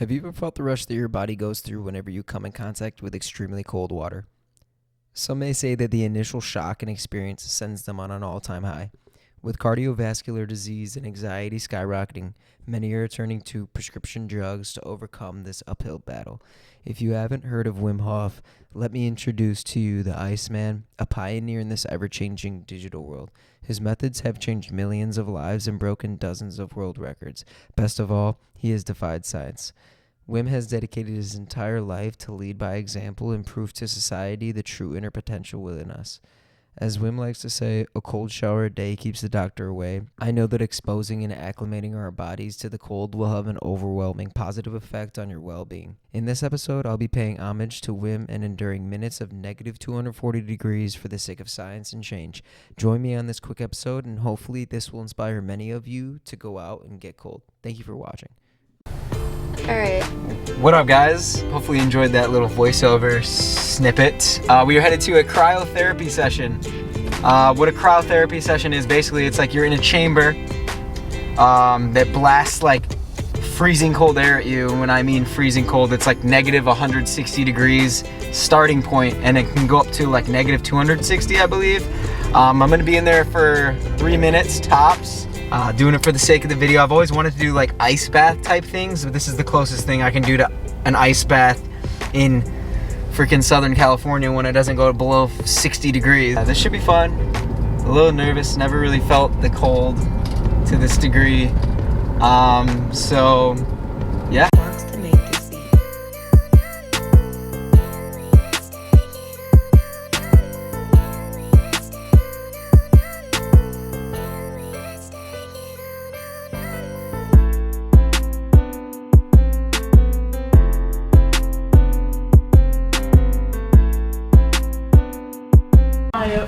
Have you ever felt the rush that your body goes through whenever you come in contact with extremely cold water? Some may say that the initial shock and experience sends them on an all-time high. With cardiovascular disease and anxiety skyrocketing, many are turning to prescription drugs to overcome this uphill battle. If you haven't heard of Wim Hof, let me introduce to you the Iceman, a pioneer in this ever-changing digital world. His methods have changed millions of lives and broken dozens of world records. Best of all, he has defied science. Wim has dedicated his entire life to lead by example and prove to society the true inner potential within us. As Wim likes to say, a cold shower a day keeps the doctor away. I know that exposing and acclimating our bodies to the cold will have an overwhelming positive effect on your well-being. In this episode, I'll be paying homage to Wim and enduring minutes of negative 240 degrees for the sake of science and change. Join me on this quick episode, and hopefully this will inspire many of you to go out and get cold. Thank you for watching. Alright. What up, guys? Hopefully you enjoyed that little voiceover snippet. We are headed to a cryotherapy session. What a cryotherapy session is, basically, it's like you're in a chamber that blasts like freezing cold air at you. And when I mean freezing cold, it's like negative 160 degrees starting point, and it can go up to like negative 260, I believe. I'm gonna be in there for 3 minutes tops. Doing it for the sake of the video. I've always wanted to do like ice bath type things, but this is the closest thing I can do to an ice bath in freaking Southern California when it doesn't go below 60 degrees. This should be fun. A little nervous, never really felt the cold to this degree. So yeah.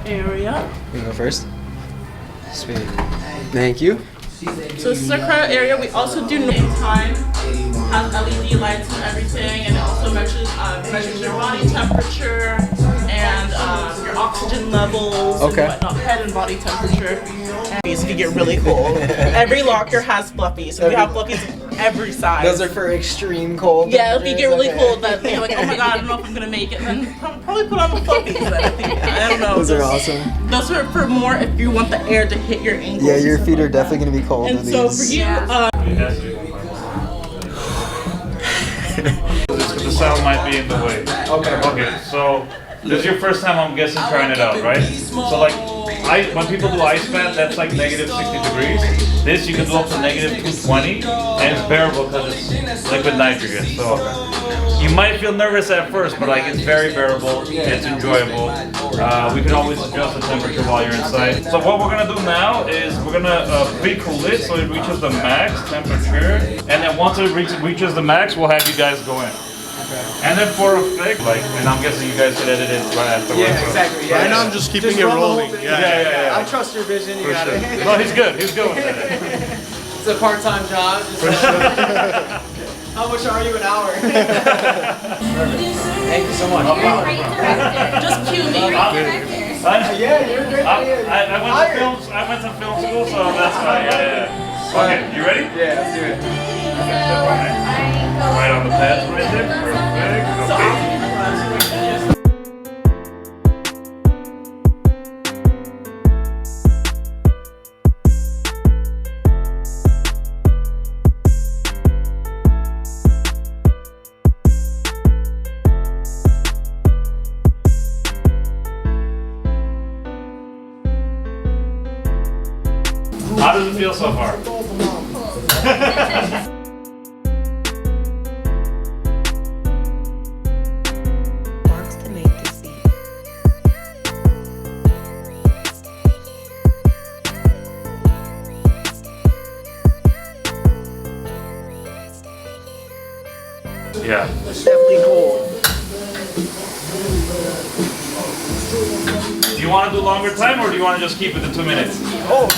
Area. You go first. Sweet. Thank you. So this is our cryo area. We also do time, has LED lights and everything, and it also measures your body temperature and your oxygen levels and whatnot, head and body temperature. And if you get really cold, every locker has fluffies. So we have fluffies of every size. Those are for extreme cold. Yeah, if you get really cold, then you're like, oh my god, I don't know if I'm gonna make it. Then probably put on the fluffies. I don't know. Those are awesome. Those are for more if you want the air to hit your ankles. Yeah, your feet are definitely gonna be cold. And so for you, the sound might be in the way. Okay, so this is your first time, I'm guessing, trying it out, right? So like, when people do ice bath, that's like negative 60 degrees. This you can do up to negative 220, and it's bearable because it's liquid nitrogen. So you might feel nervous at first, but like it's very bearable. It's enjoyable. We can always adjust the temperature while you're inside. So what we're gonna do now is we're gonna pre-cool it so it reaches the max temperature, and then once it reaches the max, we'll have you guys go in. And then for effect, and I'm guessing you guys could edit it right afterwards. Yeah, exactly. Yeah. Right And I'm just keeping it rolling. Yeah. I trust your vision. You got it. No, he's good. He's good with that. It's a part-time job. How much are you an hour? Thank you so much. just cue me. Yeah, you're great. I went to film school, so that's fine. Yeah. Okay, you ready? Yeah, let's do it. Right on the pads right there. Perfect. Okay. How does it feel so far? Yeah. It's definitely cool. Do you want to do longer time, or do you want to just keep it to 2 minutes? Oh,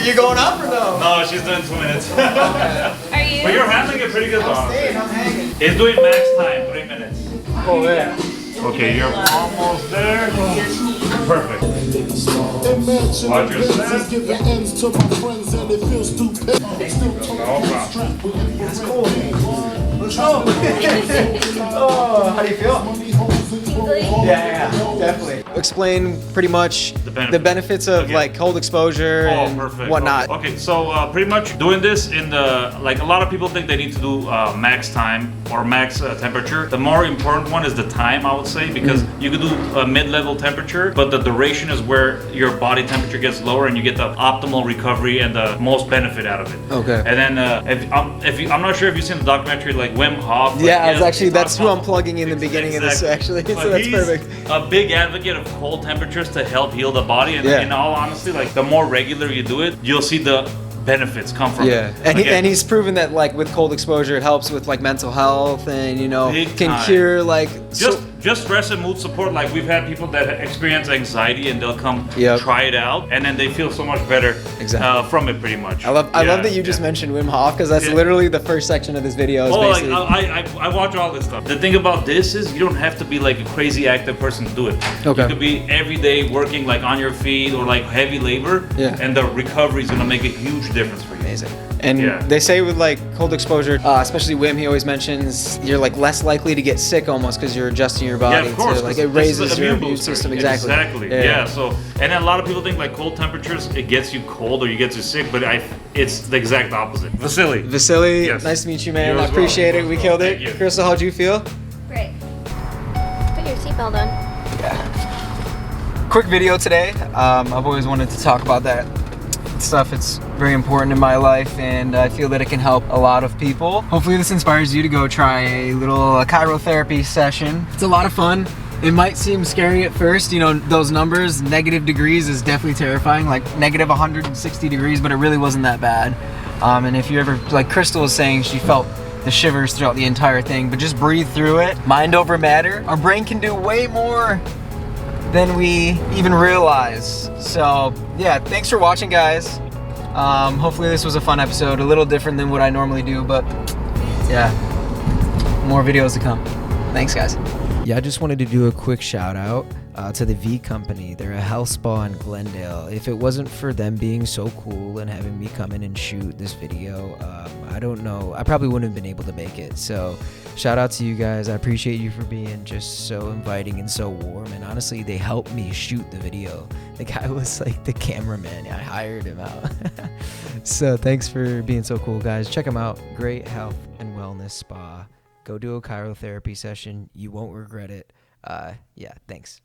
you going up or no? No, she's doing 2 minutes. Are you? But you're handling it pretty good, though. I'm hanging. It's doing max time, 3 minutes. Oh, yeah. Okay, you're almost there. Perfect. Watch your step. No problem. That's cool. Let's go. Oh, how do you feel? Tingly. Yeah, definitely. Explain pretty much the benefits of Okay. like cold exposure and perfect. whatnot. Okay, so pretty much doing this in the, like a lot of people think they need to do max time or max temperature. The more important one is the time, I would say, because you could do a mid-level temperature, but the duration is where your body temperature gets lower and you get the optimal recovery and the most benefit out of it. Okay. And then I'm not sure if you've seen the documentary like Wim Hof. Yeah, it's actually he talks that's who I'm about- plugging in the beginning of this actually. But So that's he's perfect. a big advocate of cold temperatures to help heal the body, and Yeah. in all honesty, like the more regular you do it, you'll see the benefits come from Yeah, it. and, Again, he's proven that like with cold exposure it helps with like mental health and Big can time. cure like just stress and mood support. Like we've had people that experience anxiety and they'll come Yep. try it out, and then they feel so much better Exactly. from it. Pretty much. I love Yeah, that you just yeah. mentioned Wim Hof because that's Yeah. literally the first section of this video. Is Oh, like basically I watch all this stuff. The thing about this is you don't have to be like a crazy active person to do it. Okay. You could be every day working like on your feet or like heavy labor, Yeah. and the recovery is gonna make a huge difference for you. amazing. And Yeah. they say with like cold exposure, especially Wim, he always mentions you're like less likely to get sick almost because you're adjusting your body Yeah, of course. to like 'cause it this is raises an your immune immune booster. system. Exactly. Exactly. Yeah. So, and then a lot of people think like cold temperatures it gets you cold or you get you sick, but it's the exact opposite. Vasily. Vasily, Yes. nice to meet you, man. You I as well. appreciate it. You We as killed well. it. Thank you. Crystal, how'd you feel? Great. Put your seatbelt on. Quick video today. I've always wanted to talk about that stuff. It's very important in my life and I feel that it can help a lot of people. Hopefully this inspires you to go try a little cryotherapy session. It's a lot of fun. It might seem scary at first, those numbers, negative degrees is definitely terrifying, like negative 160 degrees, but it really wasn't that bad. And if you ever, like Crystal was saying, she felt the shivers throughout the entire thing, but just breathe through it. Mind over matter. Our brain can do way more than we even realize. So yeah, thanks for watching, guys. Hopefully this was a fun episode, a little different than what I normally do, but yeah, more videos to come. Thanks, guys. Yeah, I just wanted to do a quick shout out to the Vie Company. They're a health spa in Glendale. If it wasn't for them being so cool and having me come in and shoot this video, I don't know. I probably wouldn't have been able to make it. So shout out to you guys. I appreciate you for being just so inviting and so warm. And honestly, they helped me shoot the video. The guy was like the cameraman. I hired him out. So thanks for being so cool, guys. Check them out. Great health and wellness spa. Go do a cryotherapy session. You won't regret it. Yeah, thanks.